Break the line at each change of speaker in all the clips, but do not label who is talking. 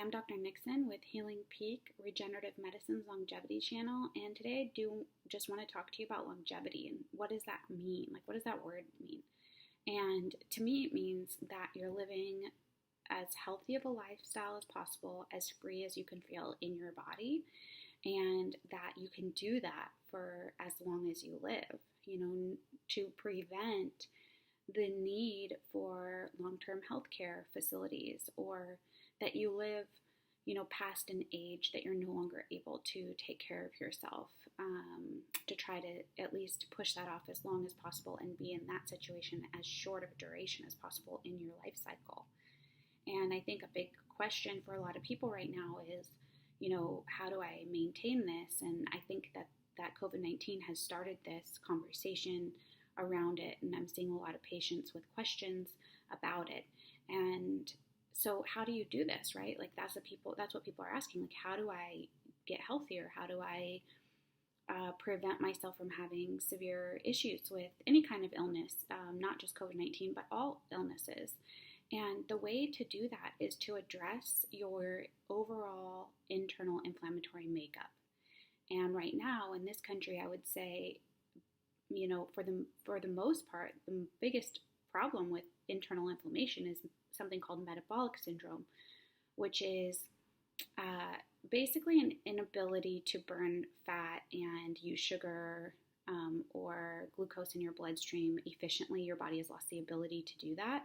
I'm Dr. Nixon with Healing Peak Regenerative Medicine's Longevity Channel, and today I do just want to talk to you about longevity and what does that mean? Like, what does that word mean? And to me, it means that you're living as healthy of a lifestyle as possible, as free as you can feel in your body, and that you can do that for as long as you live, to prevent the need for long-term healthcare facilities, or that you live, past an age that you're no longer able to take care of yourself, to try to at least push that off as long as possible and be in that situation as short of a duration as possible in your life cycle. And I think a big question for a lot of people right now is, how do I maintain this? And I think that COVID-19 has started this conversation around it, and I'm seeing a lot of patients with questions about it. And so how do you do this, right? Like that's what people are asking. Like, how do I get healthier? How do I prevent myself from having severe issues with any kind of illness, not just COVID-19, but all illnesses? And the way to do that is to address your overall internal inflammatory makeup. And right now in this country, I would say, for the most part, the biggest problem with internal inflammation is something called metabolic syndrome, which is basically an inability to burn fat and use sugar or glucose in your bloodstream efficiently. Your body has lost the ability to do that.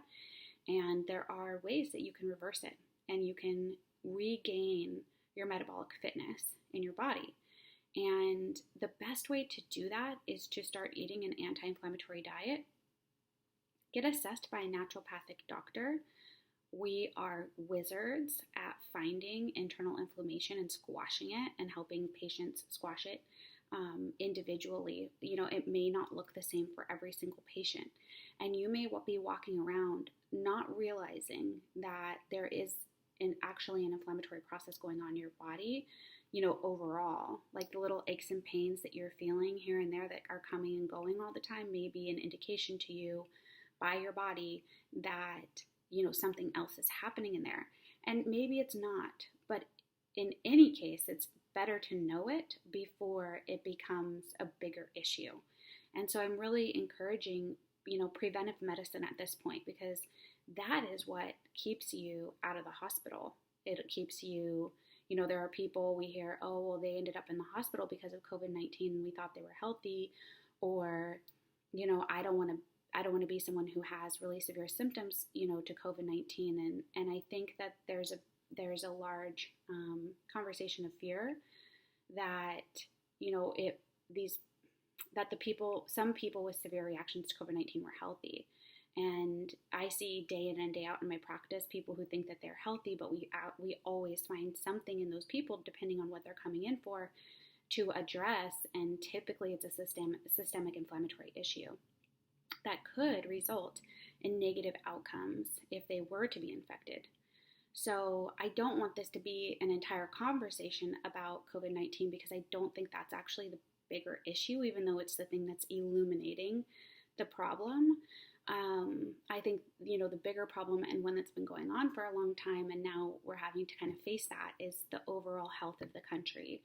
And there are ways that you can reverse it and you can regain your metabolic fitness in your body. And the best way to do that is to start eating an anti-inflammatory diet. Get assessed by a naturopathic doctor. We are wizards at finding internal inflammation and squashing it and helping patients squash it individually. It may not look the same for every single patient. And you may be walking around not realizing that there is actually an inflammatory process going on in your body, overall. Like the little aches and pains that you're feeling here and there that are coming and going all the time may be an indication to you by your body that, something else is happening in there. And maybe it's not, but in any case, it's better to know it before it becomes a bigger issue. And so I'm really encouraging, preventive medicine at this point, because that is what keeps you out of the hospital. It keeps you, there are people we hear, oh, well, they ended up in the hospital because of COVID-19 and we thought they were healthy, or, I don't want to be someone who has really severe symptoms, to COVID-19. And I think that there's a large conversation of fear that, some people with severe reactions to COVID-19 were healthy. And I see day in and day out in my practice people who think that they're healthy, but we always find something in those people, depending on what they're coming in for, to address. And typically it's a systemic inflammatory issue that could result in negative outcomes if they were to be infected. So I don't want this to be an entire conversation about COVID-19, because I don't think that's actually the bigger issue, even though it's the thing that's illuminating the problem. I think, the bigger problem, and one that's been going on for a long time, and now we're having to kind of face that, is the overall health of the country.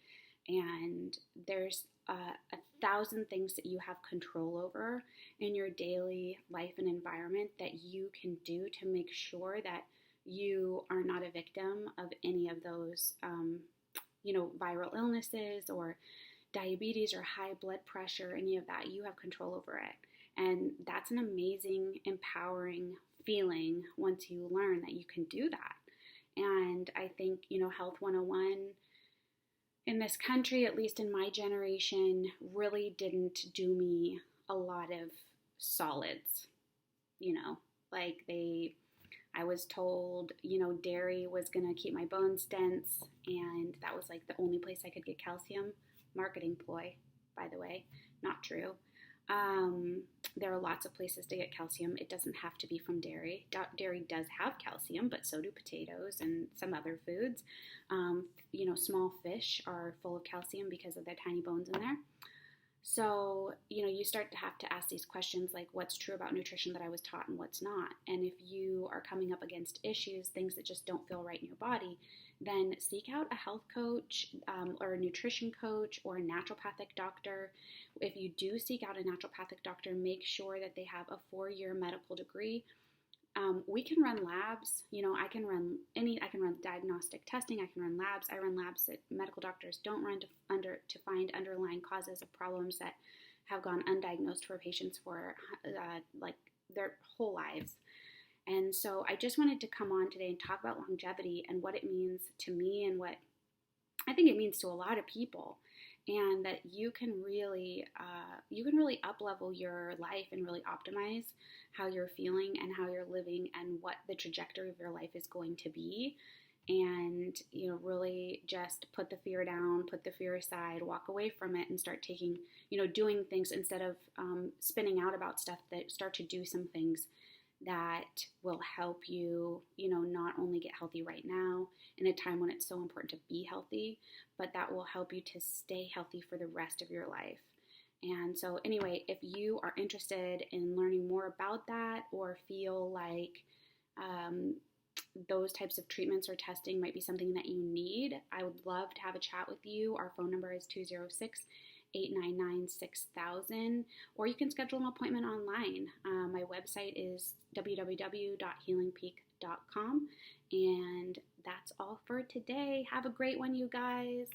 And there's 1,000 things that you have control over in your daily life and environment that you can do to make sure that you are not a victim of any of those, viral illnesses or diabetes or high blood pressure, any of that. You have control over it. And that's an amazing, empowering feeling once you learn that you can do that. And I think, Health 101 in this country, at least in my generation, really didn't do me a lot of solids. I was told, dairy was going to keep my bones dense, and that was like the only place I could get calcium. Marketing ploy, by the way, not true. There are lots of places to get calcium. It doesn't have to be from dairy. Dairy does have calcium, but so do potatoes and some other foods. Small fish are full of calcium because of their tiny bones in there. So, you start to have to ask these questions like what's true about nutrition that I was taught and what's not. And if you are coming up against issues, things that just don't feel right in your body, then seek out a health coach or a nutrition coach or a naturopathic doctor. If you do seek out a naturopathic doctor, make sure that they have a 4-year medical degree. We can run labs. I can run diagnostic testing. I can run labs. I run labs that medical doctors don't run to find underlying causes of problems that have gone undiagnosed for patients for like their whole lives. And so I just wanted to come on today and talk about longevity and what it means to me and what I think it means to a lot of people, and that you can really up level your life and really optimize how you're feeling and how you're living and what the trajectory of your life is going to be. And really just put the fear down, put the fear aside, walk away from it, and start taking doing things instead of spinning out about stuff. That start to do some things that will help you, not only get healthy right now in a time when it's so important to be healthy, but that will help you to stay healthy for the rest of your life. And so anyway, if you are interested in learning more about that or feel like those types of treatments or testing might be something that you need, I would love to have a chat with you. Our phone number is 206-899-6000, or you can schedule an appointment online. My website is www.healingpeak.com. And that's all for today. Have a great one, you guys.